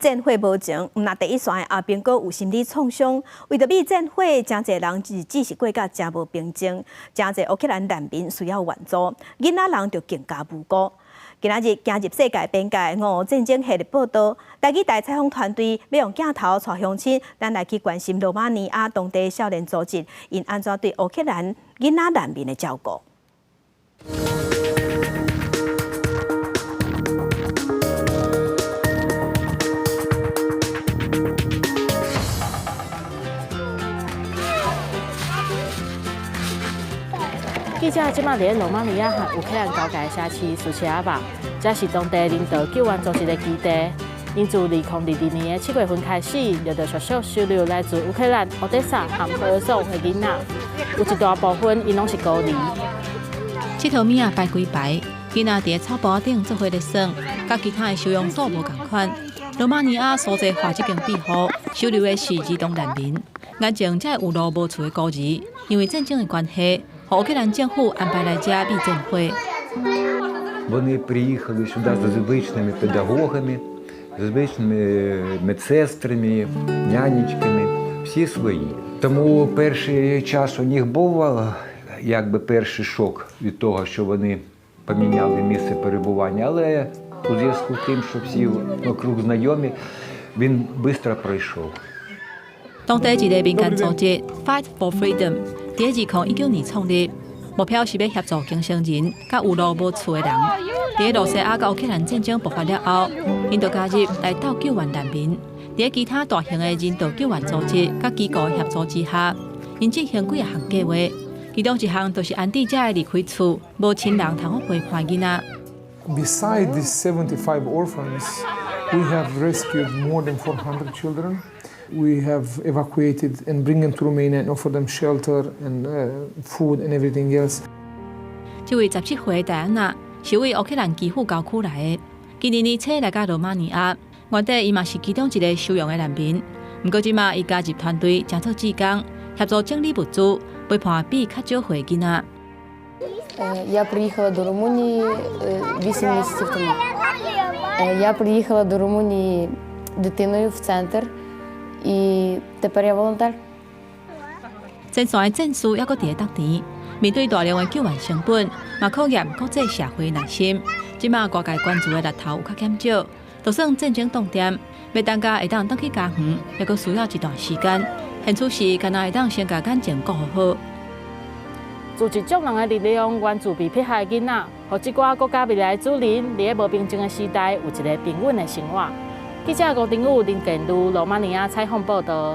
战火无情，那第一线的阿兵哥有心理创伤，为着避战火，真侪人日子是过甲真无平静，真侪乌克兰难民需要援助，囡仔人就更加无辜。今仔日行入世界边界俄乌战争系列报道，台记台采访团队要用镜头带乡亲，咱来去关心罗马尼亚当地少年组织因安怎对乌克兰囡仔难民的照顾。记者即马伫罗马尼亚和乌克兰交界社区苏切亚巴，这是当地人道救援组织的基地。因自2022年7月份开始，就着小收留来自乌克兰、奥德萨和赫尔松的囡仔，有一大部分因拢是孤儿。这套物啊排几排，囡仔伫草包顶做伙咧耍，甲其他的收容所无共款。罗马尼亚所在化这间庇护收留的是儿童难民，眼前才有路无厝的孤儿，因为战争的关系。乌克兰政府安排来遮避战火。Вони приїхали сюди за звичними педагогами, за звичними медсестрами, нянечками, всі свої. Тому перший час у них був якби перший шок від того, що вони поміняли місце перебування, але у зв'язку з тим, що всі вокруг знайомі, він швидко пройшов. 當地一個民間組織 Fight for Freedom， 喺2019年創立，目標是要協助經常人甲有路無厝的人。喺羅西亞甲烏克蘭戰爭爆發了後，因就加入來鬥救援難民。喺其他大型的人道救援組織甲機構協助之下，因進行幾項計劃，其中一項就是安置遮的離開厝，無親人通好陪伴囡仔。Besides these 75 orphans, we have rescued more than 400 children. We have evacuated and bring them to Romania and offer them shelter and food and everything else. 這位17歲戴安娜是為烏克蘭基輔郊區來的，今年年初來到羅馬尼亞，原底伊嘛是其中一個收容的難民。不過即馬伊加入團隊，正做志工，協助整理物資，陪伴比較少歲囡仔。Я приїхала до Румунії 8 місяців тому. Я приїхала до Румунії дитиною в центр. І тепер я волонтер. 前線的戰事還佫佇個當前，面對大量的救援成本，嘛考驗國際社會耐心。即馬外界關注的力頭有較減少，就算戰爭斷點，要大家會當返去家園，還佫需要一段時間。現此時，敢若會當先把感情顧好。自一眾人的力量援助被迫害的囡仔，互即寡國家未來的主人，佇個無平靜的時代有一個平穩的生活。記者高定宇、林建如羅馬尼亞採訪報道。